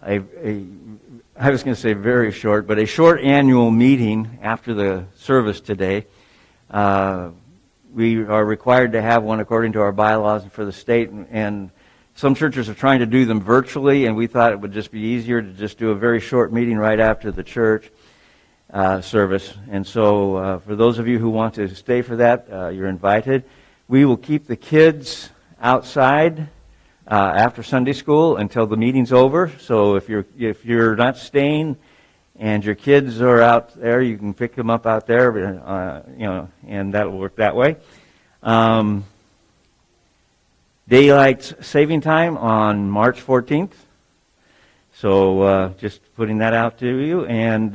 I was going to say very short, but a short annual meeting after the service today. We are required to have one according to our bylaws and for the state, and some churches are trying to do them virtually, and we thought it would just be easier to just do a very short meeting right after the church service. And so for those of you who want to stay for that, you're invited. We will keep the kids outside after Sunday school until the meeting's over. So if you're not staying and your kids are out there, you can pick them up out there, and that'll work that way. Daylight saving time on March 14th. So just putting that out to you. And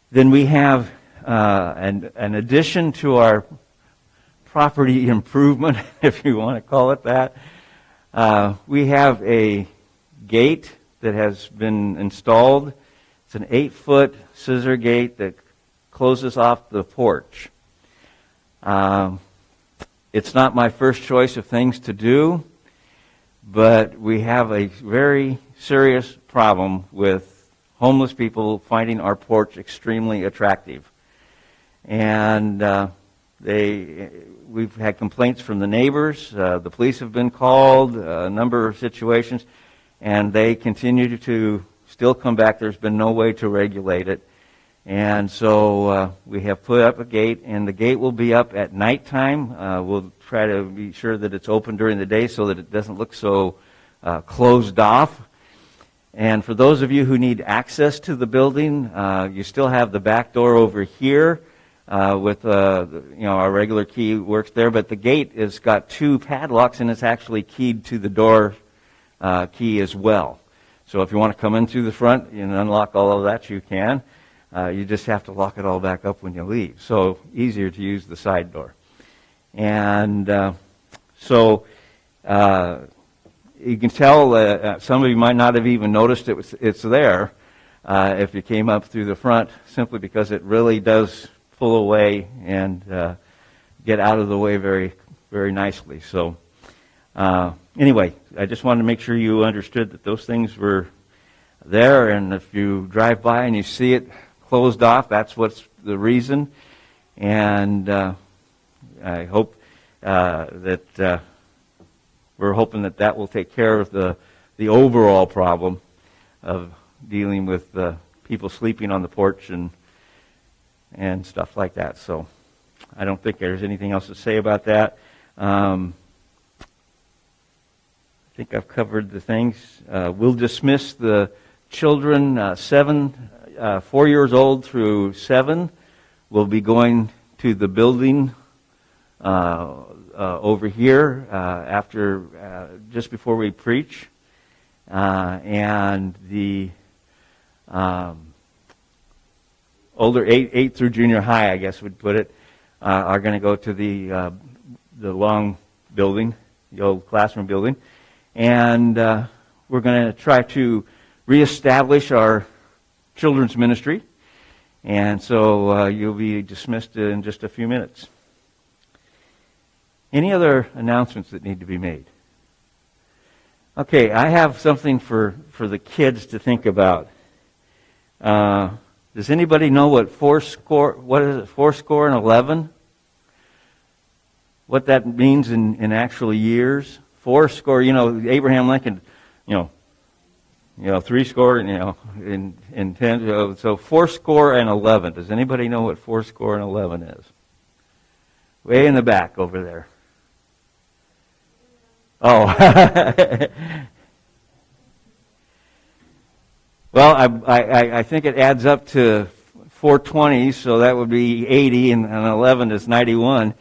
then we have an addition to our property improvement, if you want to call it that. We have a gate that has been installed. It's an 8-foot scissor gate that closes off the porch. It's not my first choice of things to do, but we have a very serious problem with homeless people finding our porch extremely attractive. And we've had complaints from the neighbors. The police have been called, a number of situations, and they continue to still come back. There's been no way to regulate it. And so we have put up a gate, and the gate will be up at nighttime. We'll try to be sure that it's open during the day so that it doesn't look so closed off. And for those of you who need access to the building, you still have the back door over here with our regular key works there. But the gate has got 2 padlocks, and it's actually keyed to the door key as well. So if you want to come in through the front and unlock all of that, you can. You just have to lock it all back up when you leave. So easier to use the side door. And so you can tell some of you might not have even noticed it's there if you came up through the front, simply because it really does pull away and get out of the way very, very nicely. So anyway, I just wanted to make sure you understood that those things were there, and if you drive by and you see it closed off, that's what's the reason. And I hope that we're hoping that will take care of the overall problem of dealing with people sleeping on the porch and stuff like that. So I don't think there's anything else to say about that. I think I've covered the things. We'll dismiss the children 4 years old through 7. We'll be going to the building over here after just before we preach, and the older 8 through junior high, I guess we'd put it, are going to go to the long building, the old classroom building, and we're going to try to reestablish our children's ministry, and so you'll be dismissed in just a few minutes. Any other announcements that need to be made? Okay, I have something for the kids to think about. Does anybody know what what is it, 4 and 11? What that means in actual years? 4 score, Abraham Lincoln, 3 score, in 10. So 4 and 11. Does anybody know what 4 and 11 is? Way in the back over there. Oh. Well, I think it adds up to 420, so that would be 80, and 11 is 91,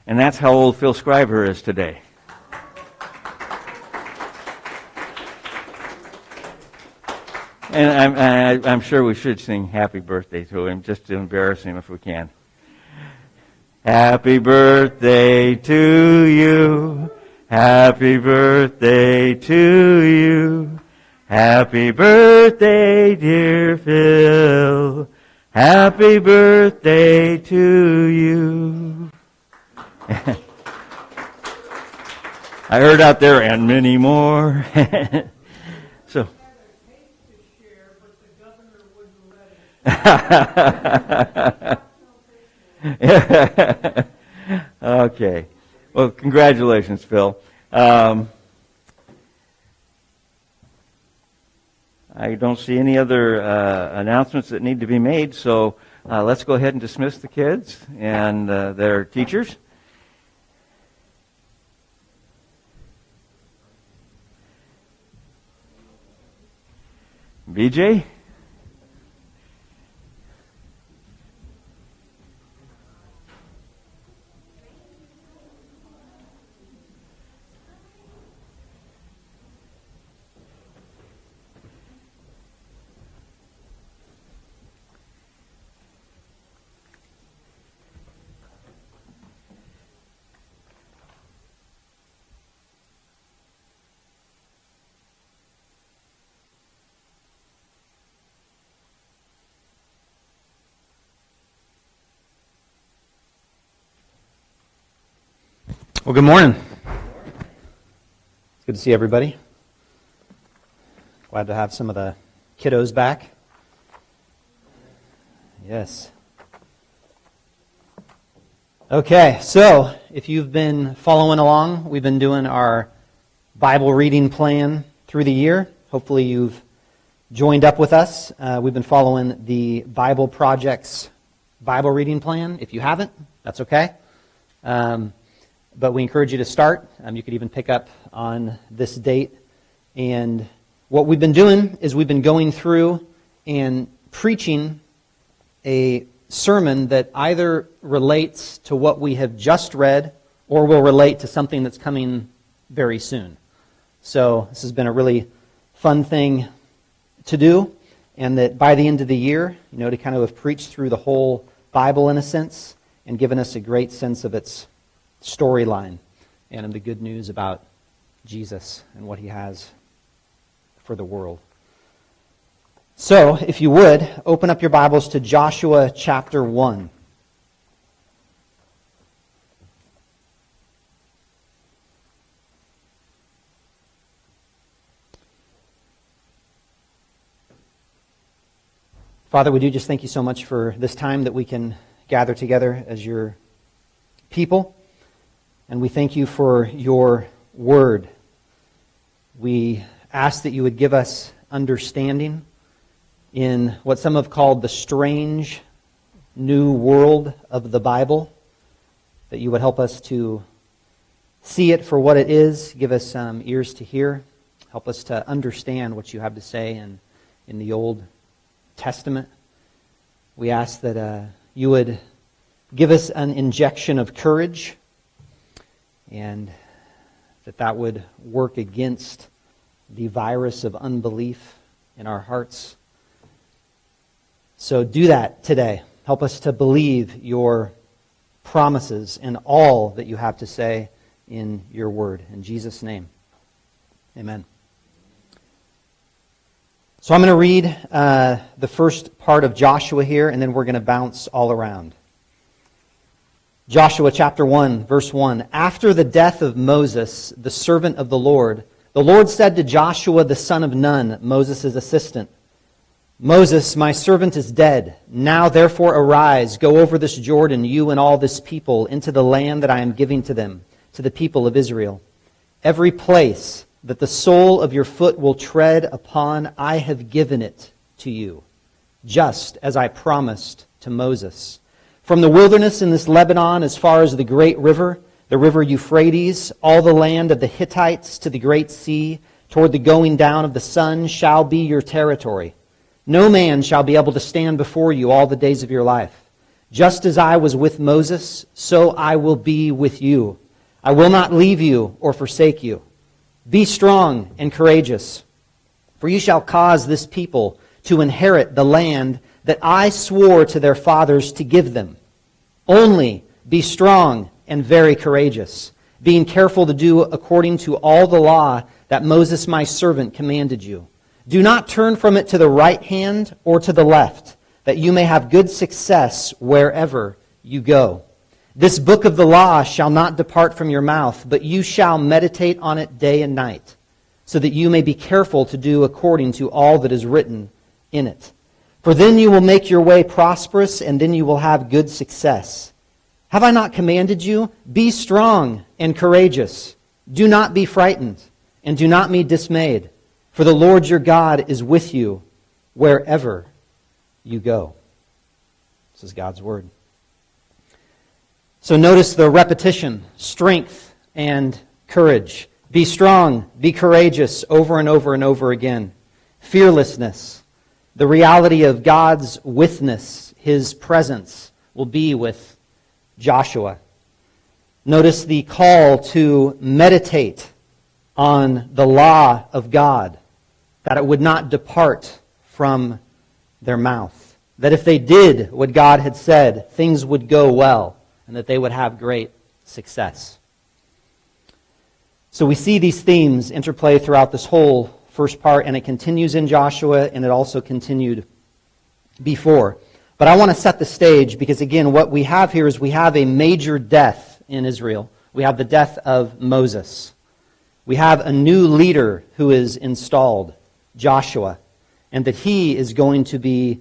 and that's how old Phil Scriber is today. And I'm sure we should sing happy birthday to him, just to embarrass him if we can. Happy birthday to you. Happy birthday to you. Happy birthday, dear Phil. Happy birthday to you. I heard out there, and many more. So, Okay. Well, congratulations, Phil. I don't see any other announcements that need to be made, so let's go ahead and dismiss the kids and their teachers. BJ? Well, good morning. It's good to see everybody. Glad to have some of the kiddos back. Yes. Okay, so if you've been following along, we've been doing our Bible reading plan through the year. Hopefully you've joined up with us. We've been following the Bible Project's Bible reading plan. If you haven't, that's okay. But we encourage you to start. You could even pick up on this date. And what we've been doing is we've been going through and preaching a sermon that either relates to what we have just read or will relate to something that's coming very soon. So this has been a really fun thing to do, and that by the end of the year, to kind of have preached through the whole Bible in a sense and given us a great sense of its storyline and the good news about Jesus and what he has for the world. So, if you would, open up your Bibles to Joshua chapter 1. Father, we do just thank you so much for this time that we can gather together as your people. And we thank you for your word. We ask that you would give us understanding in what some have called the strange new world of the Bible, that you would help us to see it for what it is, give us ears to hear, help us to understand what you have to say in the Old Testament. We ask that you would give us an injection of courage, and that would work against the virus of unbelief in our hearts. So do that today. Help us to believe your promises and all that you have to say in your word. In Jesus' name, amen. So I'm going to read the first part of Joshua here, and then we're going to bounce all around. Joshua chapter 1, verse 1. After the death of Moses, the servant of the Lord said to Joshua the son of Nun, Moses' assistant, Moses, my servant, is dead. Now therefore arise, go over this Jordan, you and all this people, into the land that I am giving to them, to the people of Israel. Every place that the sole of your foot will tread upon, I have given it to you, just as I promised to Moses. From the wilderness in this Lebanon as far as the great river, the river Euphrates, all the land of the Hittites to the great sea, toward the going down of the sun, shall be your territory. No man shall be able to stand before you all the days of your life. Just as I was with Moses, so I will be with you. I will not leave you or forsake you. Be strong and courageous, for you shall cause this people to inherit the land that I swore to their fathers to give them. Only be strong and very courageous, being careful to do according to all the law that Moses my servant commanded you. Do not turn from it to the right hand or to the left, that you may have good success wherever you go. This book of the law shall not depart from your mouth, but you shall meditate on it day and night, so that you may be careful to do according to all that is written in it. For then you will make your way prosperous, and then you will have good success. Have I not commanded you? Be strong and courageous. Do not be frightened, and do not be dismayed. For the Lord your God is with you wherever you go. This is God's word. So notice the repetition, strength and courage. Be strong, be courageous, over and over and over again. Fearlessness, the reality of God's witness, His presence will be with Joshua. Notice the call to meditate on the law of God, that it would not depart from their mouth. That if they did what God had said, things would go well, and that they would have great success. So we see these themes interplay throughout this whole first part, and it continues in Joshua, and it also continued before. But I want to set the stage, because again, what we have here is we have a major death in Israel. We have the death of Moses. We have a new leader who is installed, Joshua, and that he is going to be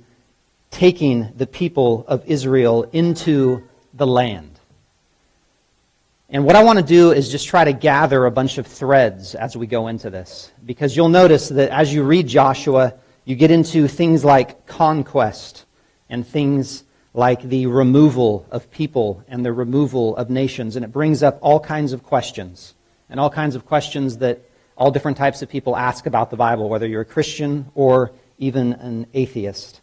taking the people of Israel into the land. And what I want to do is just try to gather a bunch of threads as we go into this. Because you'll notice that as you read Joshua, you get into things like conquest and things like the removal of people and the removal of nations. And it brings up all kinds of questions. And all kinds of questions that all different types of people ask about the Bible, whether you're a Christian or even an atheist.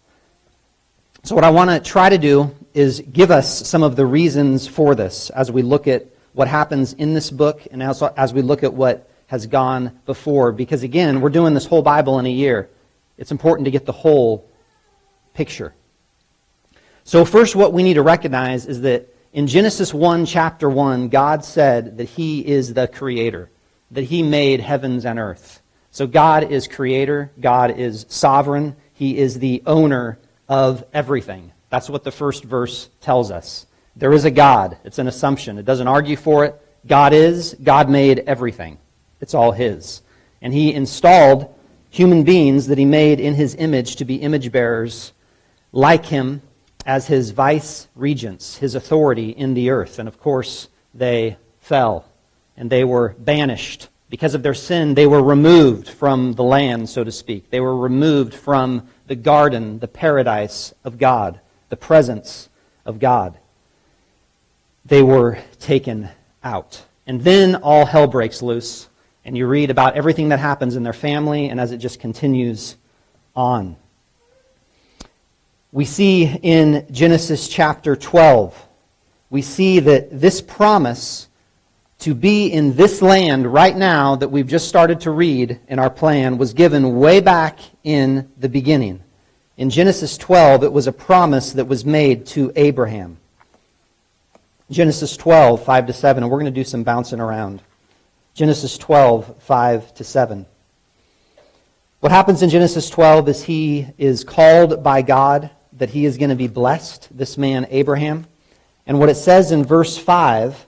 So what I want to try to do is give us some of the reasons for this as we look at what happens in this book and also as we look at what has gone before. Because again, we're doing this whole Bible in a year. It's important to get the whole picture. So first, what we need to recognize is that in Genesis 1, chapter 1, God said that He is the Creator, that He made heavens and earth. So God is Creator, God is sovereign, He is the owner of everything. That's what the first verse tells us. There is a God. It's an assumption. It doesn't argue for it. God is. God made everything. It's all His. And He installed human beings that He made in His image to be image bearers like Him as His vice regents, His authority in the earth. And of course, they fell and they were banished. Because of their sin, they were removed from the land, so to speak. They were removed from the garden, the paradise of God, the presence of God. They were taken out. And then all hell breaks loose, and you read about everything that happens in their family, and as it just continues on. We see in Genesis chapter 12, we see that this promise to be in this land right now that we've just started to read in our plan was given way back in the beginning. In Genesis 12, it was a promise that was made to Abraham. Genesis 12, 5 to 7, and we're going to do some bouncing around. Genesis 12, 5 to 7. What happens in Genesis 12 is he is called by God that he is going to be blessed, this man Abraham. And what it says in verse 5,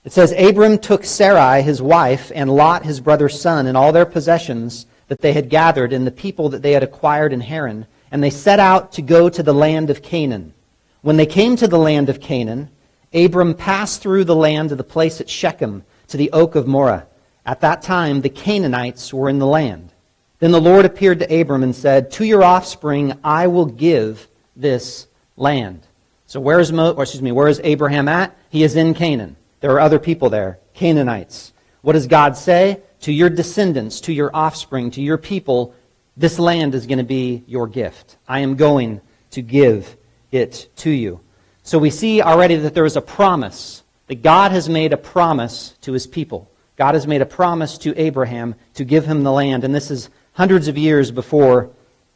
it says, Abram took Sarai, his wife, and Lot, his brother's son, and all their possessions that they had gathered, and the people that they had acquired in Haran, and they set out to go to the land of Canaan. When they came to the land of Canaan, Abram passed through the land to the place at Shechem, to the oak of Moreh. At that time, the Canaanites were in the land. Then the Lord appeared to Abram and said, to your offspring I will give this land. So where is Abraham at? He is in Canaan. There are other people there, Canaanites. What does God say? To your descendants, to your offspring, to your people, this land is going to be your gift. I am going to give it to you. So we see already that there is a promise, that God has made a promise to His people. God has made a promise to Abraham to give him the land, and this is hundreds of years before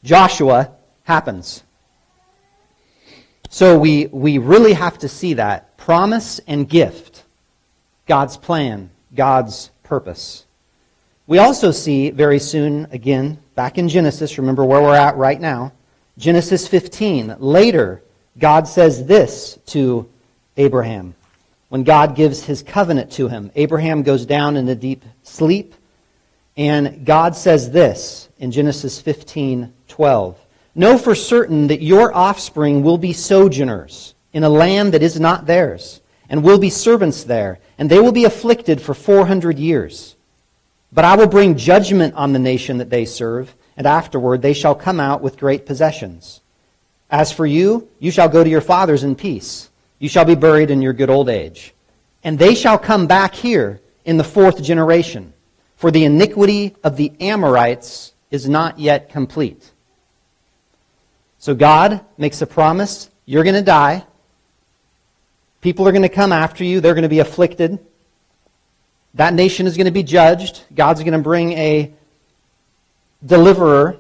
Joshua happens. So we really have to see that. Promise and gift. God's plan. God's purpose. We also see very soon, again, back in Genesis, remember where we're at right now, Genesis 15. Later, God says this to Abraham. When God gives His covenant to him, Abraham goes down in a deep sleep, And God says this in Genesis 15:12. Know for certain that your offspring will be sojourners in a land that is not theirs, and will be servants there, and they will be afflicted for 400 years. But I will bring judgment on the nation that they serve, and afterward they shall come out with great possessions. As for you, you shall go to your fathers in peace. You shall be buried in your good old age. And they shall come back here in the 4th generation, for the iniquity of the Amorites is not yet complete. So God makes a promise. You're going to die. People are going to come after you. They're going to be afflicted. That nation is going to be judged. God's going to bring a deliverer.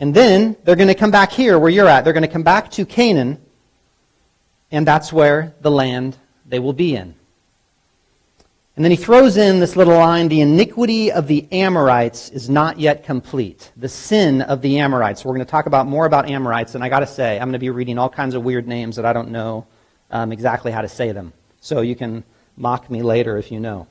And then they're going to come back here where you're at. They're going to come back to Canaan. And that's where the land they will be in. And then he throws in this little line, the iniquity of the Amorites is not yet complete. The sin of the Amorites. We're going to talk more about Amorites, and I got to say, I'm going to be reading all kinds of weird names that I don't know exactly how to say them. So you can mock me later if you know.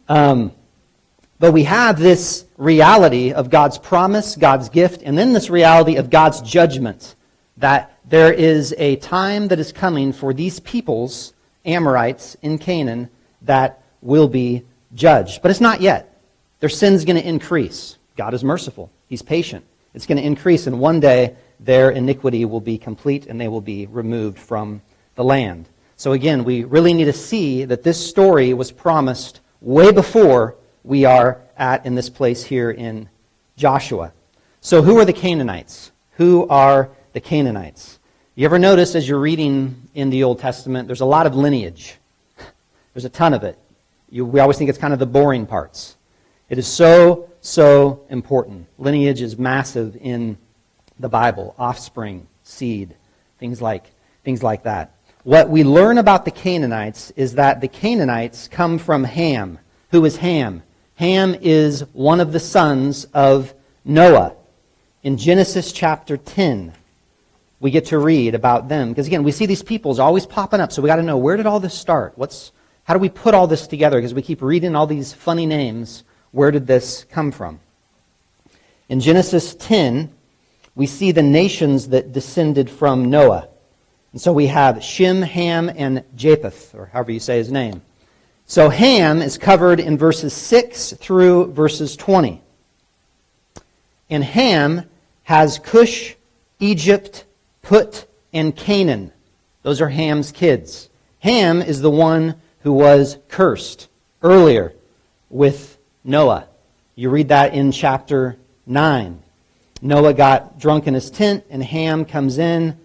But we have this reality of God's promise, God's gift, and then this reality of God's judgment, that there is a time that is coming for these peoples, Amorites in Canaan, that will be judged. But it's not yet. Their sin's going to increase. God is merciful. He's patient. It's going to increase, and one day their iniquity will be complete and they will be removed from the land. So again, we really need to see that this story was promised way before we are at in this place here in Joshua. So who are the Canaanites? Who are the Canaanites? You ever notice as you're reading in the Old Testament, there's a lot of lineage. There's a ton of it. We always think it's kind of the boring parts. It is so, so important. Lineage is massive in the Bible. Offspring, seed, things like that. What we learn about the Canaanites is that the Canaanites come from Ham. Who is Ham? Ham is one of the sons of Noah. In Genesis chapter 10, we get to read about them. Because again, we see these peoples always popping up, so we got to know, where did all this start? How do we put all this together? Because we keep reading all these funny names. Where did this come from? In Genesis 10, we see the nations that descended from Noah. And so we have Shem, Ham, and Japheth, or however you say his name. So Ham is covered in verses 6 through verses 20. And Ham has Cush, Egypt, Put, and Canaan. Those are Ham's kids. Ham is the one who was cursed earlier with Noah. You read that in chapter 9. Noah got drunk in his tent, and Ham comes in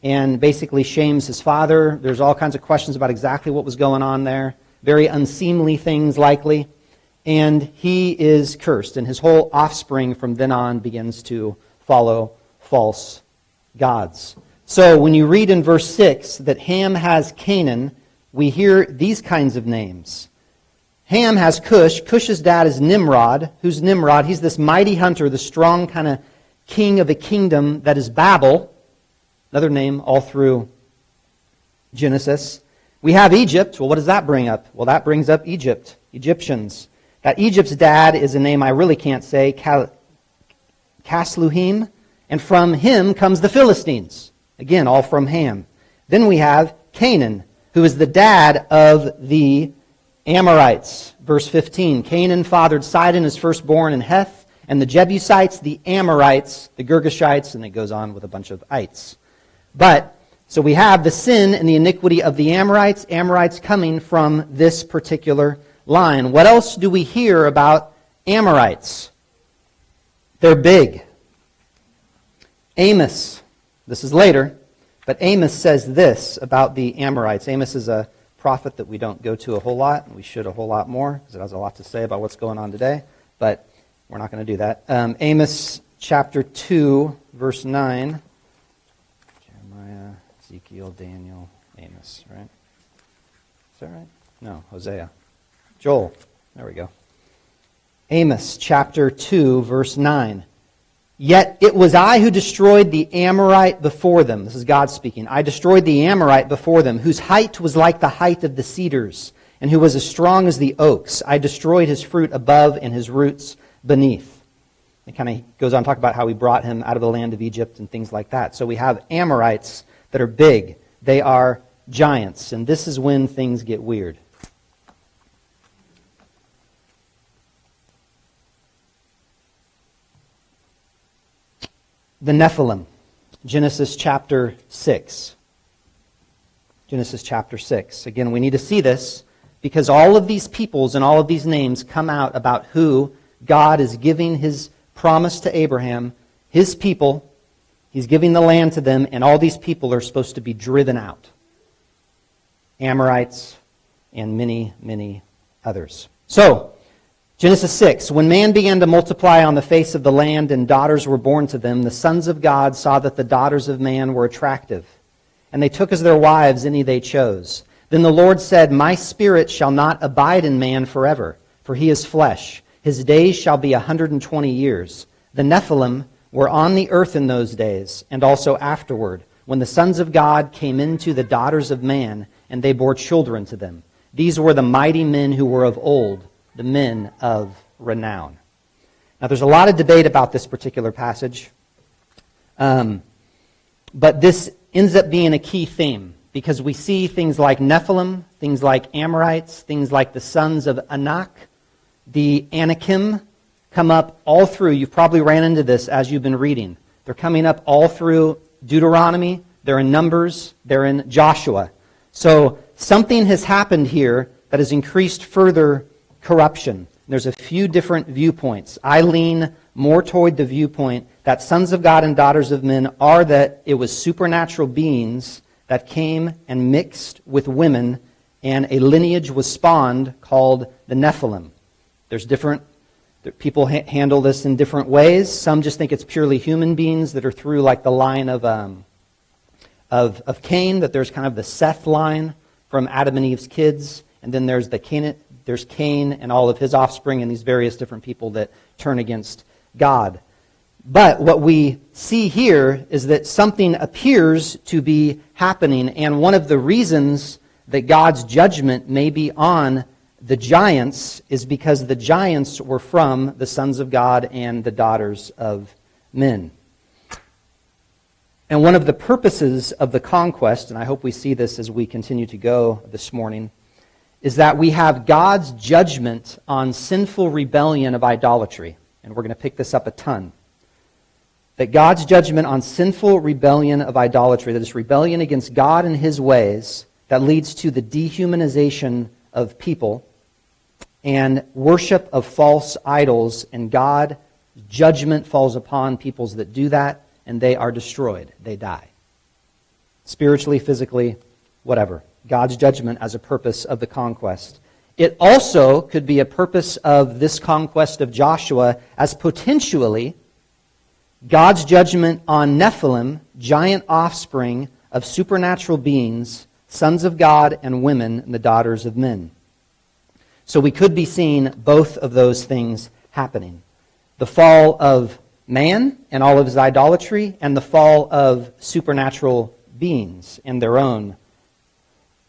and basically shames his father. There's all kinds of questions about exactly what was going on there. Very unseemly things likely. And he is cursed, and his whole offspring from then on begins to follow false gods. So when you read in verse 6 that Ham has Canaan, we hear these kinds of names. Ham has Cush. Cush's dad is Nimrod. Who's Nimrod? He's this mighty hunter, the strong kind of king of a kingdom that is Babel. Another name all through Genesis. We have Egypt. Well, what does that bring up? Well, that brings up Egypt, Egyptians. That Egypt's dad is a name I really can't say, Casluhim, and from him comes the Philistines. Again, all from Ham. Then we have Canaan, who is the dad of the Amorites. Verse 15, Canaan fathered Sidon, his firstborn, and Heth, and the Jebusites, the Amorites, the Girgashites, and it goes on with a bunch of ites. So we have the sin and the iniquity of the Amorites coming from this particular line. What else do we hear about Amorites? They're big. Amos, this is later, but Amos says this about the Amorites. Amos is a prophet that we don't go to a whole lot, and we should a whole lot more, because it has a lot to say about what's going on today, but we're not going to do that. Amos chapter 2, verse 9. Jeremiah, Ezekiel, Daniel, Amos, right? Is that right? No, Hosea. Joel. There we go. Amos chapter 2, verse 9. Yet it was I who destroyed the Amorite before them. This is God speaking. I destroyed the Amorite before them, whose height was like the height of the cedars, and who was as strong as the oaks. I destroyed his fruit above and his roots beneath. It kind of goes on to talk about how he brought him out of the land of Egypt and things like that. So we have Amorites that are big. They are giants. And this is when things get weird. The Nephilim, Genesis chapter 6. Genesis chapter 6. Again, we need to see this because all of these peoples and all of these names come out about who God is giving his promise to Abraham, his people. He's giving the land to them, and all these people are supposed to be driven out. Amorites and many, many others. So, Genesis 6, when man began to multiply on the face of the land and daughters were born to them, the sons of God saw that the daughters of man were attractive, and they took as their wives any they chose. Then the Lord said, My spirit shall not abide in man forever, for he is flesh. His days shall be 120 years. The Nephilim were on the earth in those days, and also afterward, when the sons of God came into the daughters of man, and they bore children to them. These were the mighty men who were of old, the men of renown. Now, there's a lot of debate about this particular passage, but this ends up being a key theme because we see things like Nephilim, things like Amorites, things like the sons of Anak, the Anakim come up all through. You've probably ran into this as you've been reading. They're coming up all through Deuteronomy, they're in Numbers, they're in Joshua. So something has happened here that has increased further corruption. There's a few different viewpoints. I lean more toward the viewpoint that sons of God and daughters of men are that it was supernatural beings that came and mixed with women, and a lineage was spawned called the Nephilim. There's different people handle this in different ways. Some just think it's purely human beings that are through like the line of Cain, that there's kind of the Seth line from Adam and Eve's kids, and then there's there's Cain and all of his offspring and these various different people that turn against God. But what we see here is that something appears to be happening, and one of the reasons that God's judgment may be on the giants is because the giants were from the sons of God and the daughters of men. And one of the purposes of the conquest, and I hope we see this as we continue to go this morning, is that we have God's judgment on sinful rebellion of idolatry. And we're going to pick this up a ton. That God's judgment on sinful rebellion of idolatry, that is rebellion against God and his ways, that leads to the dehumanization of people and worship of false idols, and God's judgment falls upon peoples that do that, and they are destroyed. They die. Spiritually, physically, whatever. God's judgment as a purpose of the conquest. It also could be a purpose of this conquest of Joshua as potentially God's judgment on Nephilim, giant offspring of supernatural beings, sons of God and women, and the daughters of men. So we could be seeing both of those things happening. The fall of man and all of his idolatry, and the fall of supernatural beings and their own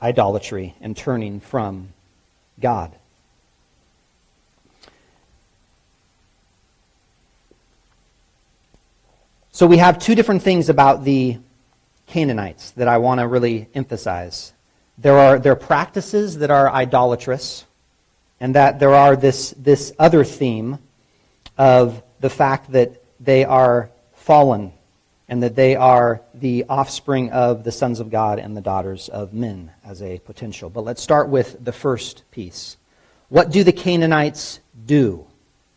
idolatry and turning from God. So we have two different things about the Canaanites that I want to really emphasize. There are their practices that are idolatrous, and that there are this other theme of the fact that they are fallen and that they are the offspring of the sons of God and the daughters of men as a potential. But let's start with the first piece. What do the Canaanites do?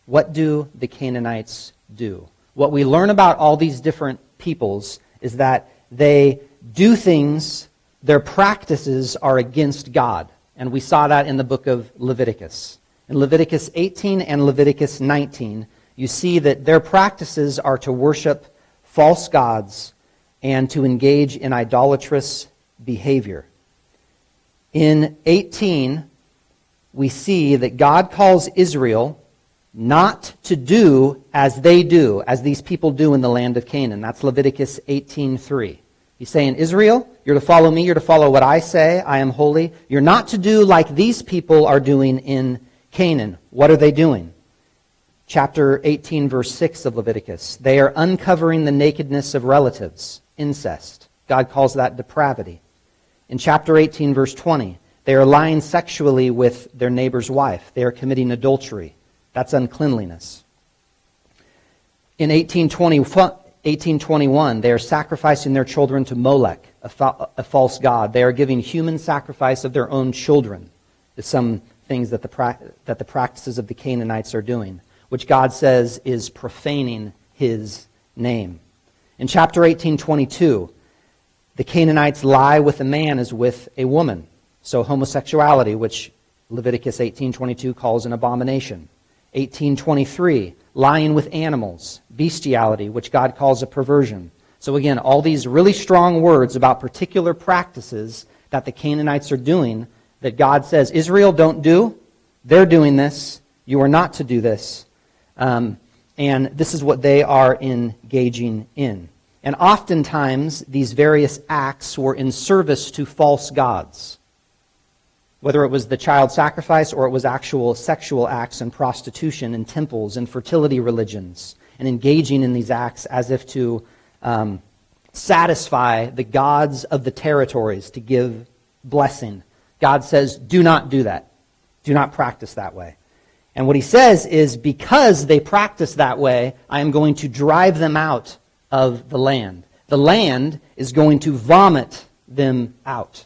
What do the Canaanites do? What we learn about all these different peoples is that they do things, their practices are against God. And we saw that in the book of Leviticus. In Leviticus 18 and Leviticus 19, you see that their practices are to worship false gods and to engage in idolatrous behavior. In 18, we see that God calls Israel not to do as they do, as these people do in the land of Canaan. That's Leviticus 18:3. He's saying, Israel, you're to follow me, you're to follow what I say, I am holy. You're not to do like these people are doing in Canaan. What are they doing? Chapter 18, verse 6 of Leviticus. They are uncovering the nakedness of relatives, incest. God calls that depravity. In chapter 18, verse 20, they are lying sexually with their neighbor's wife. They are committing adultery. That's uncleanliness. In 1821, they are sacrificing their children to Molech, a false god. They are giving human sacrifice of their own children. Is some things that the practices of the Canaanites are doing, which God says is profaning His name. In chapter 18:22, the Canaanites lie with a man as with a woman. So homosexuality, which Leviticus 18:22 calls an abomination. 18:23, lying with animals. Bestiality, which God calls a perversion. So again, all these really strong words about particular practices that the Canaanites are doing that God says, Israel, don't do. They're doing this. You are not to do this. And this is what they are engaging in. And oftentimes, these various acts were in service to false gods. Whether it was the child sacrifice or it was actual sexual acts and prostitution in temples and fertility religions, and engaging in these acts as if to satisfy the gods of the territories to give blessing. God says, do not do that. Do not practice that way. And what He says is, because they practice that way, I am going to drive them out of the land. The land is going to vomit them out.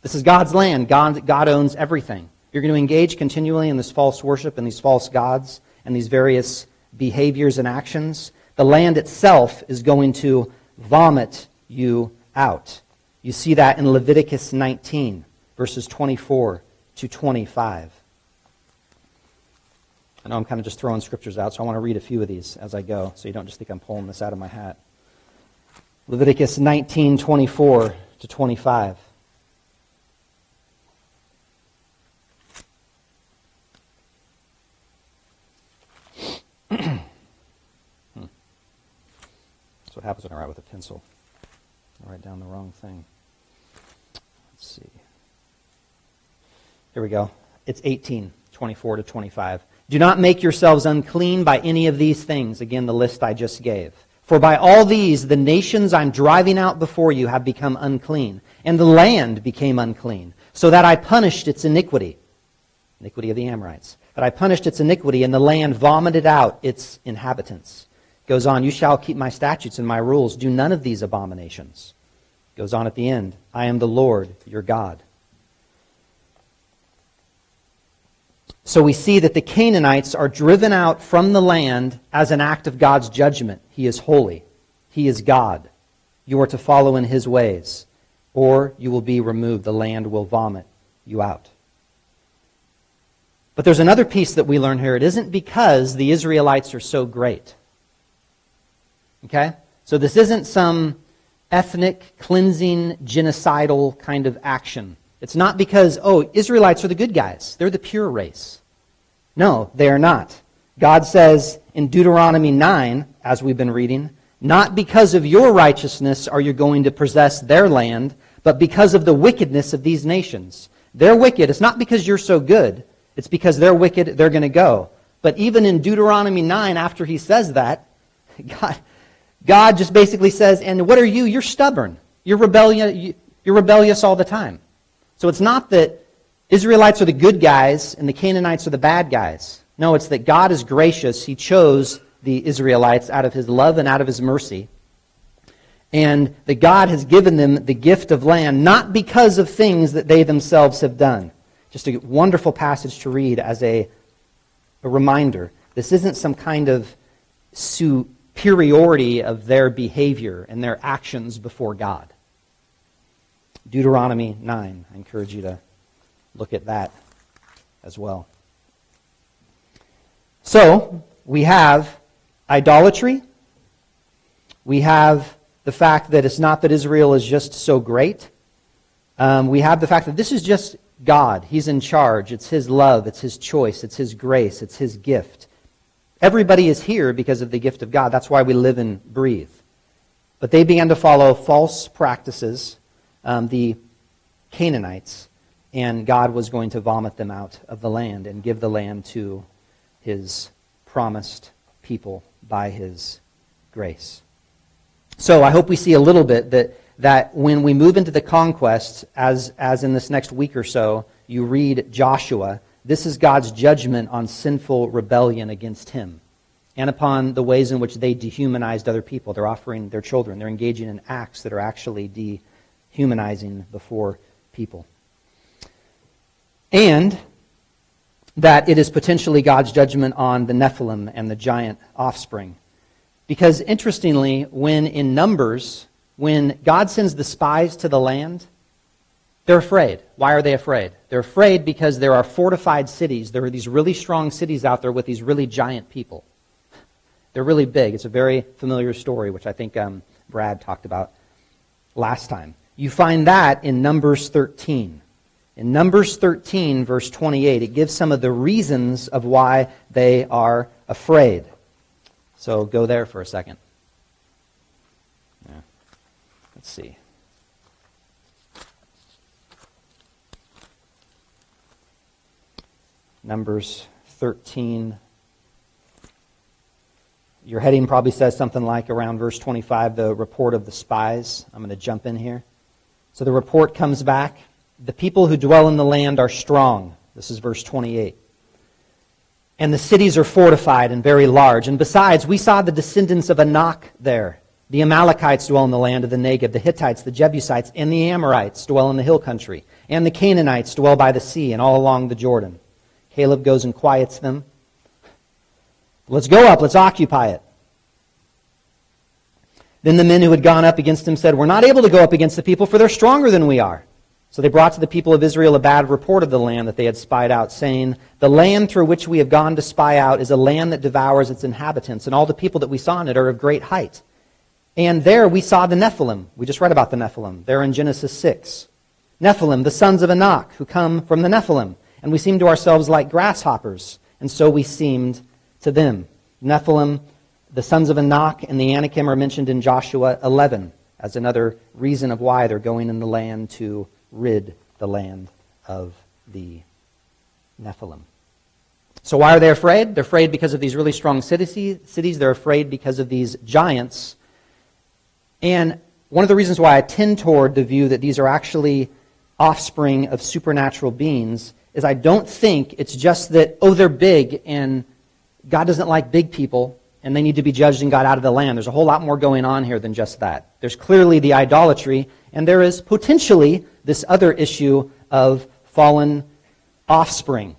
This is God's land. God owns everything. You're going to engage continually in this false worship and these false gods and these various behaviors and actions. The land itself is going to vomit you out. You see that in Leviticus 19, verses 24 to 25. I know I'm kind of just throwing scriptures out, so I want to read a few of these as I go, so you don't just think I'm pulling this out of my hat. Leviticus 19, 24 to 25. That's what happens when I write with a pencil. I write down the wrong thing. Let's see. Here we go. It's 18, 24 to 25. Do not make yourselves unclean by any of these things. Again, the list I just gave. For by all these, the nations I'm driving out before you have become unclean, and the land became unclean, so that I punished its iniquity. Iniquity of the Amorites. That I punished its iniquity, and the land vomited out its inhabitants. Goes on, you shall keep my statutes and my rules. Do none of these abominations. Goes on at the end, I am the Lord, your God. So we see that the Canaanites are driven out from the land as an act of God's judgment. He is holy. He is God. You are to follow in His ways, or you will be removed. The land will vomit you out. But there's another piece that we learn here. It isn't because the Israelites are so great. Okay? So this isn't some ethnic, cleansing, genocidal kind of action. It's not because, Israelites are the good guys. They're the pure race. No, they are not. God says in Deuteronomy 9, as we've been reading, not because of your righteousness are you going to possess their land, but because of the wickedness of these nations. They're wicked. It's not because you're so good. It's because they're wicked, they're going to go. But even in Deuteronomy 9, after He says that, God just basically says, and what are you? You're stubborn. You're rebellious all the time. So it's not that Israelites are the good guys and the Canaanites are the bad guys. No, it's that God is gracious. He chose the Israelites out of His love and out of His mercy. And that God has given them the gift of land, not because of things that they themselves have done. Just a wonderful passage to read as a reminder. This isn't some kind of superiority of their behavior and their actions before God. Deuteronomy 9. I encourage you to look at that as well. So, we have idolatry. We have the fact that it's not that Israel is just so great. We have the fact that this is just God. He's in charge. It's His love. It's His choice. It's His grace. It's His gift. Everybody is here because of the gift of God. That's why we live and breathe. But they began to follow false practices, the Canaanites, and God was going to vomit them out of the land and give the land to His promised people by his grace. So I hope we see a little bit that when we move into the conquest, as in this next week or so, you read Joshua, this is God's judgment on sinful rebellion against him and upon the ways in which they dehumanized other people. They're offering their children. They're engaging in acts that are actually dehumanizing before people. And that it is potentially God's judgment on the Nephilim and the giant offspring. Because interestingly, when in Numbers, when God sends the spies to the land, they're afraid. Why are they afraid? They're afraid because there are fortified cities. There are these really strong cities out there with these really giant people. They're really big. It's a very familiar story, which I think Brad talked about last time. You find that in Numbers 13. In Numbers 13, verse 28, it gives some of the reasons of why they are afraid. So go there for a second. Yeah. Let's see. Numbers 13. Your heading probably says something like around verse 25, the report of the spies. I'm going to jump in here. So the report comes back. The people who dwell in the land are strong. This is verse 28. And the cities are fortified and very large. And besides, we saw the descendants of Anak there. The Amalekites dwell in the land of the Negev. The Hittites, the Jebusites, and the Amorites dwell in the hill country. And the Canaanites dwell by the sea and all along the Jordan. Caleb goes and quiets them. Let's go up, let's occupy it. Then the men who had gone up against him said, we're not able to go up against the people, for they're stronger than we are. So they brought to the people of Israel a bad report of the land that they had spied out, saying, the land through which we have gone to spy out is a land that devours its inhabitants, and all the people that we saw in it are of great height. And there we saw the Nephilim. We just read about the Nephilim. They're in Genesis 6. Nephilim, the sons of Anak, who come from the Nephilim. And we seemed to ourselves like grasshoppers, and so we seemed to them. Nephilim, the sons of Anak, and the Anakim are mentioned in Joshua 11 as another reason of why they're going in the land to rid the land of the Nephilim. So why are they afraid? They're afraid because of these really strong cities. They're afraid because of these giants. And one of the reasons why I tend toward the view that these are actually offspring of supernatural beings is I don't think it's just that, oh, they're big and God doesn't like big people and they need to be judged and got out of the land. There's a whole lot more going on here than just that. There's clearly the idolatry, and there is potentially this other issue of fallen offspring.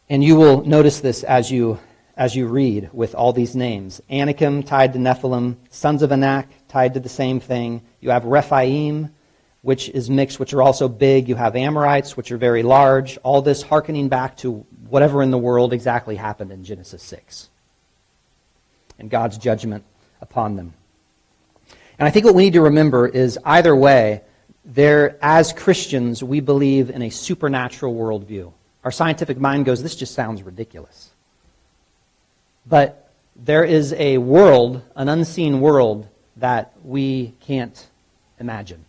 And you will notice this as you read with all these names. Anakim tied to Nephilim, sons of Anak tied to the same thing. You have Rephaim, which is mixed, which are also big. You have Amorites, which are very large. All this hearkening back to whatever in the world exactly happened in Genesis 6. And God's judgment upon them. And I think what we need to remember is either way, as Christians, we believe in a supernatural worldview. Our scientific mind goes, this just sounds ridiculous. But there is a world, an unseen world, that we can't imagine.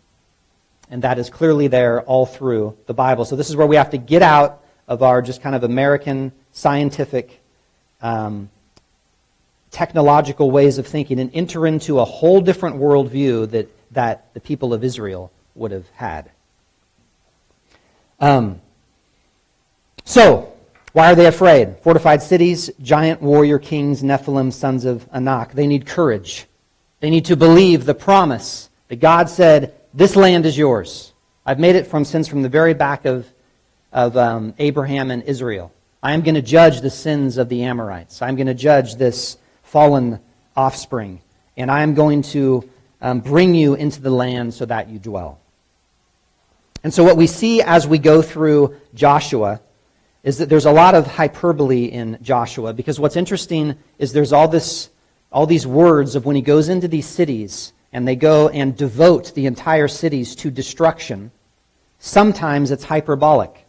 And that is clearly there all through the Bible. So this is where we have to get out of our just kind of American scientific technological ways of thinking and enter into a whole different worldview that the people of Israel would have had. So, why are they afraid? Fortified cities, giant warrior kings, Nephilim, sons of Anak. They need courage. They need to believe the promise that God said, this land is yours. I've made it since from the very back of Abraham and Israel. I am going to judge the sins of the Amorites. I'm going to judge this fallen offspring. And I am going to bring you into the land so that you dwell. And so what we see as we go through Joshua is that there's a lot of hyperbole in Joshua, because what's interesting is there's all these words of when he goes into these cities and they go and devote the entire cities to destruction. Sometimes it's hyperbolic.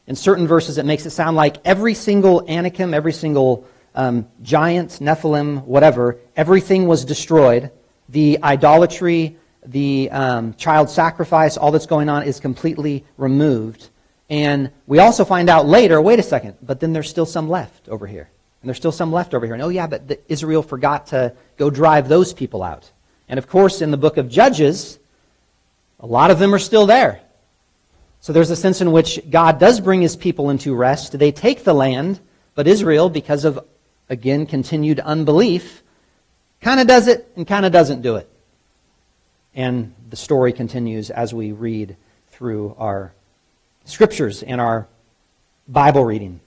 In certain verses it makes it sound like every single Anakim, every single giant, Nephilim, whatever, everything was destroyed. The idolatry, the child sacrifice, all that's going on is completely removed. And we also find out later, wait a second, but then there's still some left over here. And there's still some left over here. And oh yeah, but Israel forgot to go drive those people out. And of course, in the book of Judges, a lot of them are still there. So there's a sense in which God does bring his people into rest. They take the land, but Israel, because of, again, continued unbelief, kind of does it and kind of doesn't do it. And the story continues as we read through our scriptures and our Bible reading.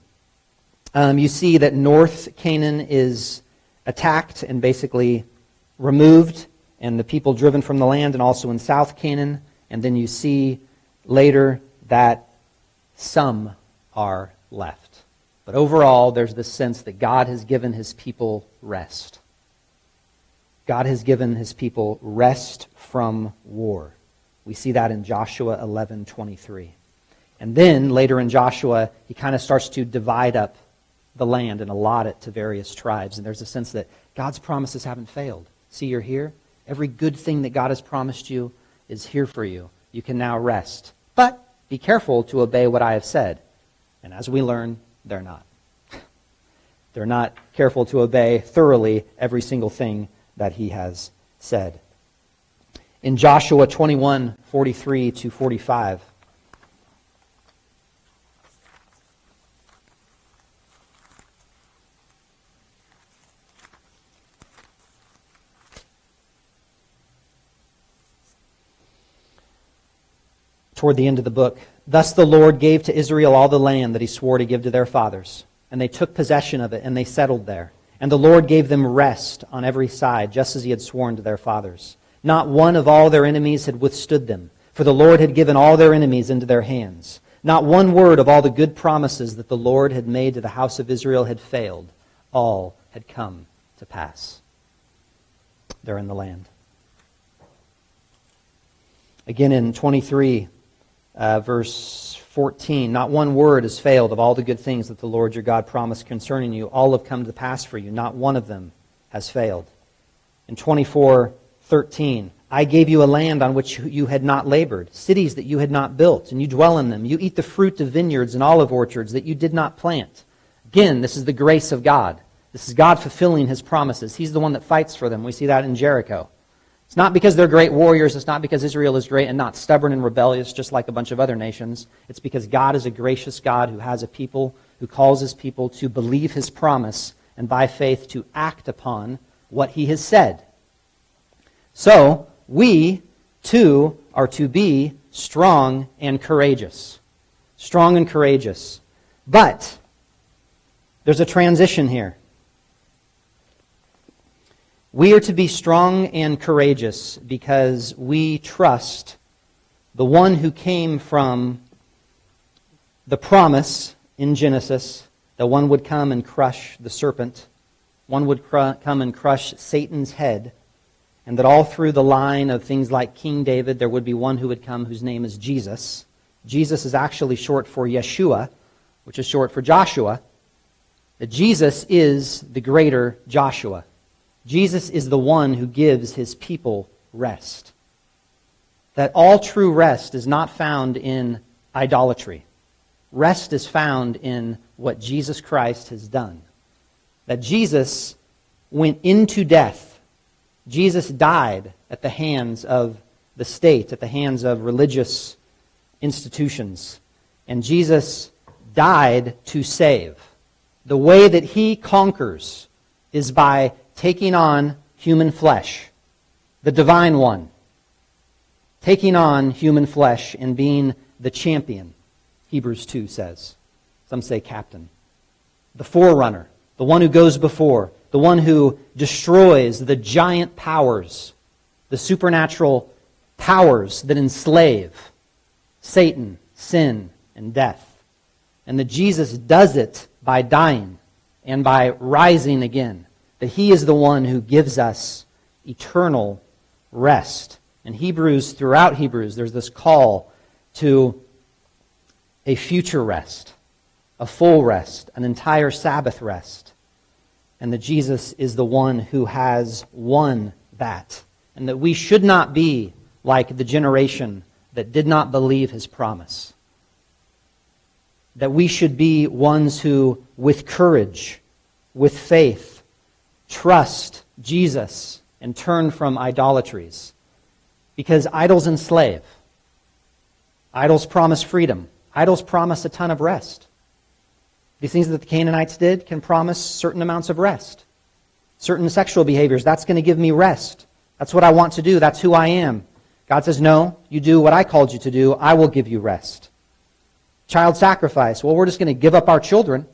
You see that North Canaan is attacked and basically removed, and the people driven from the land, and also in South Canaan. And then you see later that some are left. But overall, there's this sense that God has given his people rest. God has given his people rest from war. We see that in Joshua 11:23. And then later in Joshua, he kind of starts to divide up the land and allot it to various tribes. And there's a sense that God's promises haven't failed. See, you're here. Every good thing that God has promised you is here for you. You can now rest. But be careful to obey what I have said. And as we learn, they're not. They're not careful to obey thoroughly every single thing that he has said. In Joshua 21:43 to 45, toward the end of the book, thus the Lord gave to Israel all the land that he swore to give to their fathers. And they took possession of it, and they settled there. And the Lord gave them rest on every side, just as he had sworn to their fathers. Not one of all their enemies had withstood them, for the Lord had given all their enemies into their hands. Not one word of all the good promises that the Lord had made to the house of Israel had failed. All had come to pass. They're in the land. Again in 23, verse 14, not one word has failed of all the good things that the Lord your God promised concerning you. All have come to pass for you. Not one of them has failed. In 24:13, I gave you a land on which you had not labored, cities that you had not built, and you dwell in them. You eat the fruit of vineyards and olive orchards that you did not plant. Again, this is the grace of God. This is God fulfilling his promises. He's the one that fights for them. We see that in Jericho. It's not because they're great warriors. It's not because Israel is great and not stubborn and rebellious, just like a bunch of other nations. It's because God is a gracious God who has a people, who calls his people to believe his promise and by faith to act upon what he has said. So, we, too, are to be strong and courageous. Strong and courageous. But there's a transition here. We are to be strong and courageous because we trust the one who came from the promise in Genesis that one would come and crush the serpent, one would come and crush Satan's head, and that all through the line of things like King David, there would be one who would come whose name is Jesus. Jesus is actually short for Yeshua, which is short for Joshua. That Jesus is the greater Joshua. Jesus is the one who gives his people rest. That all true rest is not found in idolatry. Rest is found in what Jesus Christ has done. That Jesus went into death. Jesus died at the hands of the state, at the hands of religious institutions. And Jesus died to save. The way that he conquers is by taking on human flesh, the divine one, taking on human flesh and being the champion, Hebrews 2 says. Some say captain. The forerunner, the one who goes before, the one who destroys the giant powers, the supernatural powers that enslave Satan, sin, and death. And that Jesus does it by dying and by rising again. That he is the one who gives us eternal rest. In Hebrews, throughout Hebrews, there's this call to a future rest, a full rest, an entire Sabbath rest. And that Jesus is the one who has won that. And that we should not be like the generation that did not believe his promise. that we should be ones who, with courage, with faith, trust Jesus and turn from idolatries. Because idols enslave. Idols promise freedom. Idols promise a ton of rest. These things that the Canaanites did can promise certain amounts of rest. Certain sexual behaviors, that's going to give me rest. That's what I want to do. That's who I am. God says, no, you do what I called you to do. I will give you rest. Child sacrifice. Well, we're just going to give up our children.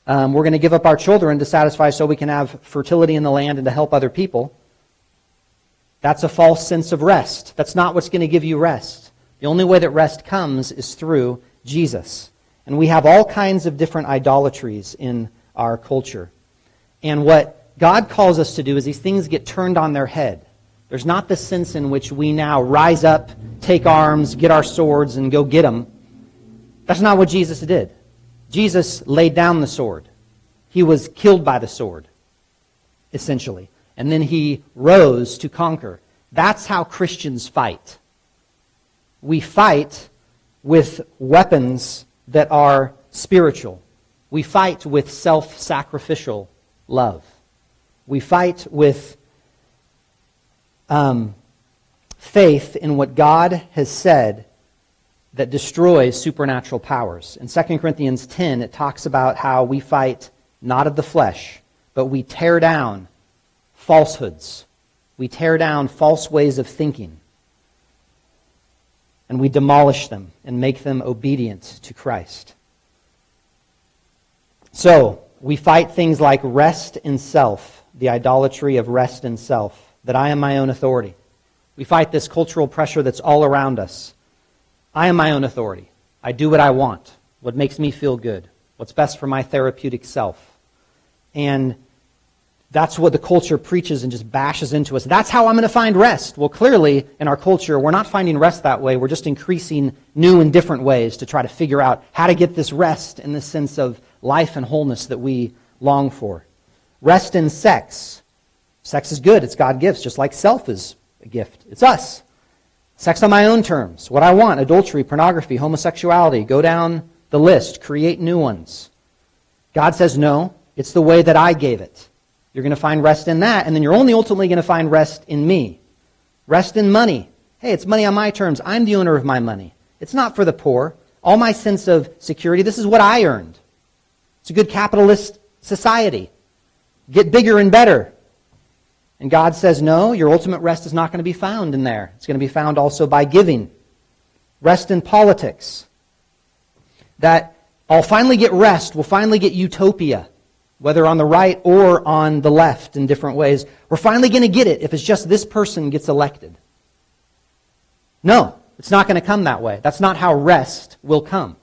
We're going to give up our children to satisfy so we can have fertility in the land and to help other people. That's a false sense of rest. That's not what's going to give you rest. The only way that rest comes is through Jesus. And we have all kinds of different idolatries in our culture. And what God calls us to do is these things get turned on their head. There's not the sense in which we now rise up, take arms, get our swords, and go get them. That's not what Jesus did. Jesus laid down the sword. He was killed by the sword, essentially. And then he rose to conquer. That's how Christians fight. We fight with weapons that are spiritual. We fight with self-sacrificial love. We fight with faith in what God has said that destroys supernatural powers. In 2 Corinthians 10, it talks about how we fight not of the flesh, but we tear down falsehoods. We tear down false ways of thinking. And we demolish them and make them obedient to Christ. So, we fight things like rest in self, the idolatry of rest in self, that I am my own authority. We fight this cultural pressure that's all around us. I am my own authority. I do what I want, what makes me feel good, what's best for my therapeutic self. And that's what the culture preaches and just bashes into us. That's how I'm going to find rest. Well, clearly, in our culture, we're not finding rest that way. We're just increasing new and different ways to try to figure out how to get this rest in this sense of life and wholeness that we long for. Rest in sex. Sex is good. It's God gifts, just like self is a gift. It's us. Sex on my own terms. What I want. Adultery, pornography, homosexuality. Go down the list. Create new ones. God says, no, it's the way that I gave it. You're going to find rest in that, and then you're only ultimately going to find rest in me. Rest in money. Hey, it's money on my terms. I'm the owner of my money. It's not for the poor. All my sense of security, this is what I earned. It's a good capitalist society. Get bigger and better. And God says, no, your ultimate rest is not going to be found in there. It's going to be found also by giving. Rest in politics. That I'll finally get rest. We'll finally get utopia. Whether on the right or on the left in different ways. We're finally going to get it if it's just this person gets elected. No, it's not going to come that way. That's not how rest will come.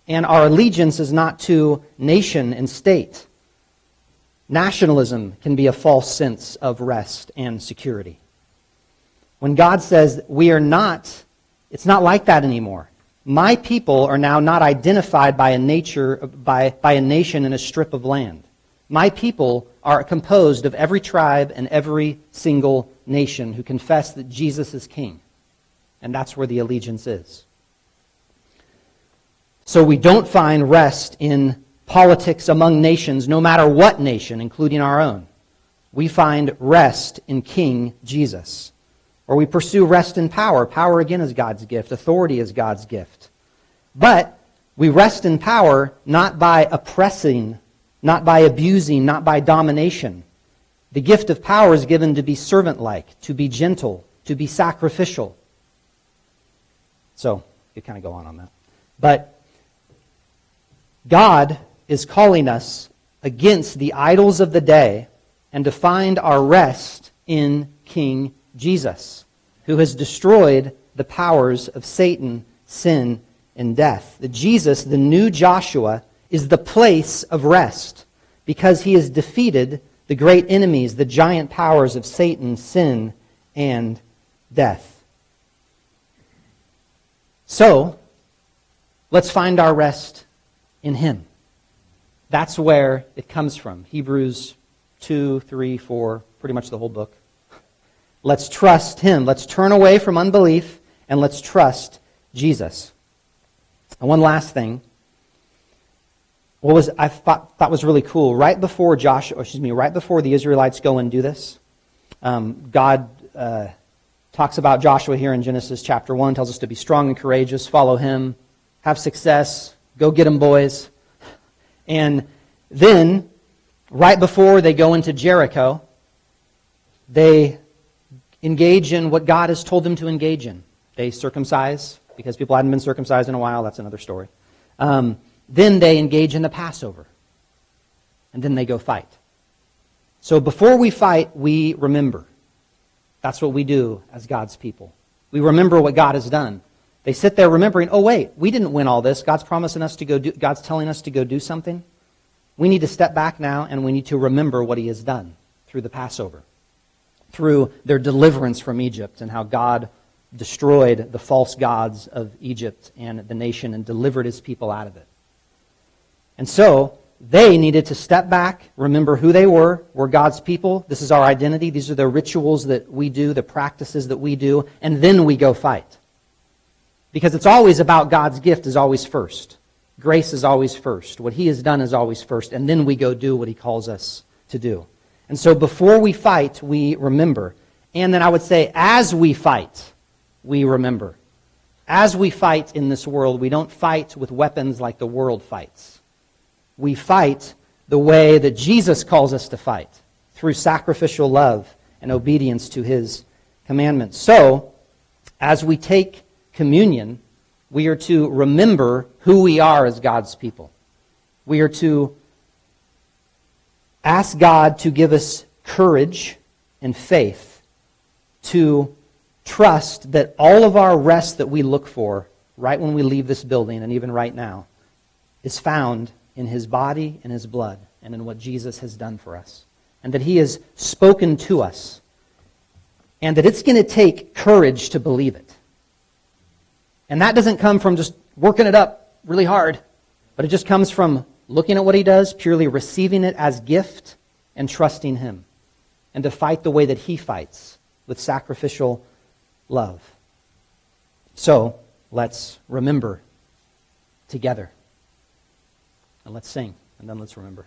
And our allegiance is not to nation and state. Nationalism can be a false sense of rest and security. When God says we are not, it's not like that anymore. My people are now not identified by a nation in a strip of land. My people are composed of every tribe and every single nation who confess that Jesus is king. And that's where the allegiance is. So we don't find rest in politics among nations, no matter what nation, including our own. We find rest in King Jesus. Or we pursue rest in power. Power, again, is God's gift. Authority is God's gift. But we rest in power not by oppressing, not by abusing, not by domination. The gift of power is given to be servant-like, to be gentle, to be sacrificial. So, you kind of go on that. But God is calling us against the idols of the day and to find our rest in King Jesus, who has destroyed the powers of Satan, sin, and death. The Jesus, the new Joshua, is the place of rest because he has defeated the great enemies, the giant powers of Satan, sin, and death. So, let's find our rest in him. That's where it comes from. Hebrews 2, 3, 4, pretty much the whole book. Let's trust him. Let's turn away from unbelief and let's trust Jesus. And one last thing. What was I thought was really cool, right before the Israelites go and do this, God talks about Joshua here in Genesis chapter 1, tells us to be strong and courageous, follow him, have success, go get them, boys. And then, right before they go into Jericho, they engage in what God has told them to engage in. They circumcise, because people hadn't been circumcised in a while. That's another story. Then they engage in the Passover. And then they go fight. So before we fight, we remember. That's what we do as God's people. We remember what God has done. They sit there remembering, oh wait, we didn't win all this. God's telling us to go do something. We need to step back now and we need to remember what he has done through the Passover, through their deliverance from Egypt and how God destroyed the false gods of Egypt and the nation and delivered his people out of it. And so they needed to step back, remember who they were. We're God's people. This is our identity. These are the rituals that we do, the practices that we do, and then we go fight. Because it's always about God's gift is always first. Grace is always first. What he has done is always first, and then we go do what he calls us to do. And so before we fight, we remember. And then I would say, as we fight, we remember. As we fight in this world, we don't fight with weapons like the world fights. We fight the way that Jesus calls us to fight, through sacrificial love and obedience to his commandments. So, as we take communion, we are to remember who we are as God's people. We are to ask God to give us courage and faith to trust that all of our rest that we look for right when we leave this building and even right now is found in his body and his blood and in what Jesus has done for us. And that he has spoken to us. And that it's going to take courage to believe it. And that doesn't come from just working it up really hard, but it just comes from looking at what he does, purely receiving it as gift and trusting him. And to fight the way that he fights, with sacrificial love. So, let's remember together. And let's sing, and then let's remember.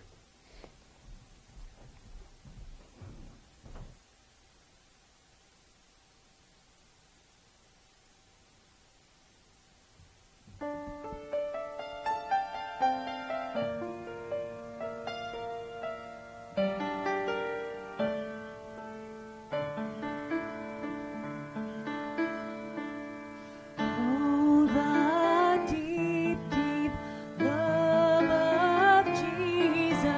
Oh, the deep, deep love of Jesus.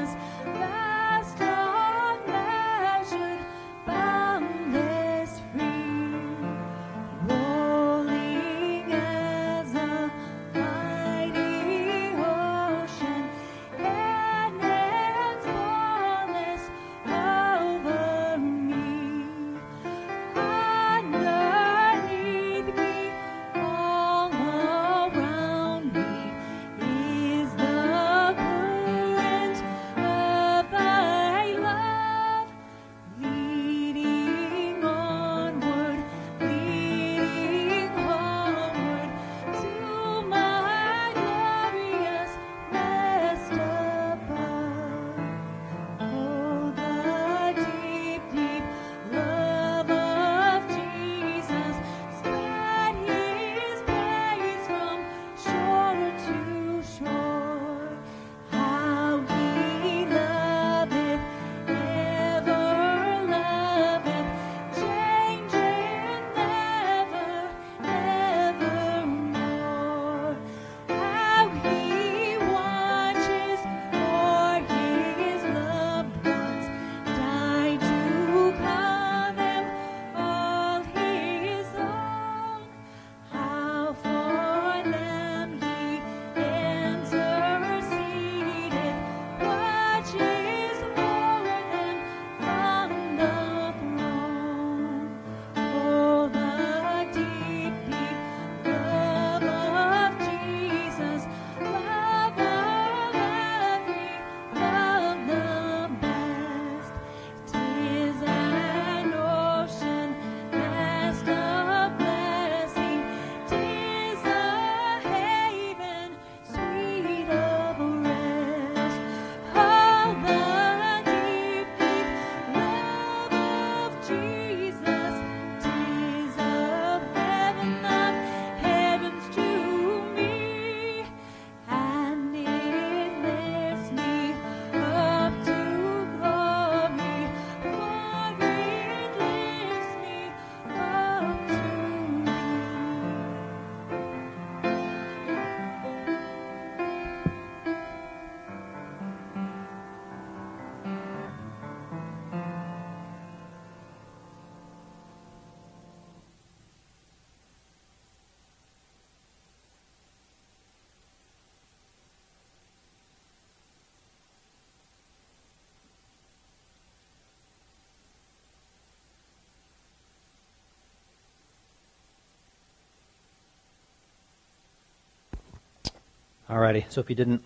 Alrighty, so if you didn't,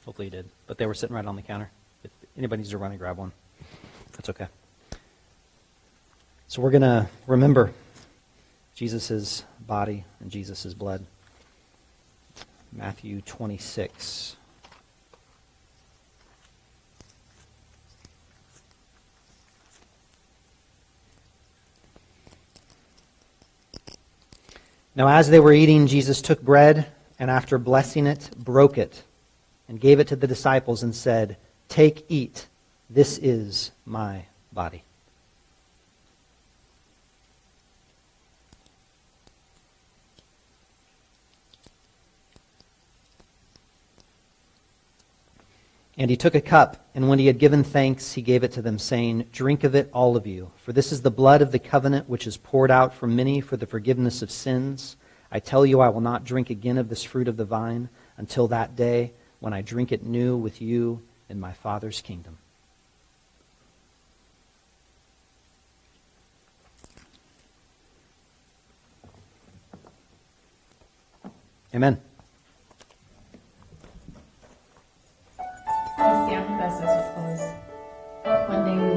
hopefully you did, but they were sitting right on the counter. If anybody needs to run and grab one, that's okay. So we're going to remember Jesus' body and Jesus' blood. Matthew 26. Now as they were eating, Jesus took bread, and after blessing it, broke it, and gave it to the disciples and said, "Take, eat, this is my body." And he took a cup, and when he had given thanks, he gave it to them, saying, "Drink of it, all of you, for this is the blood of the covenant which is poured out for many for the forgiveness of sins. I tell you, I will not drink again of this fruit of the vine until that day when I drink it new with you in my Father's kingdom." Amen. Please stand with us as we close. One day we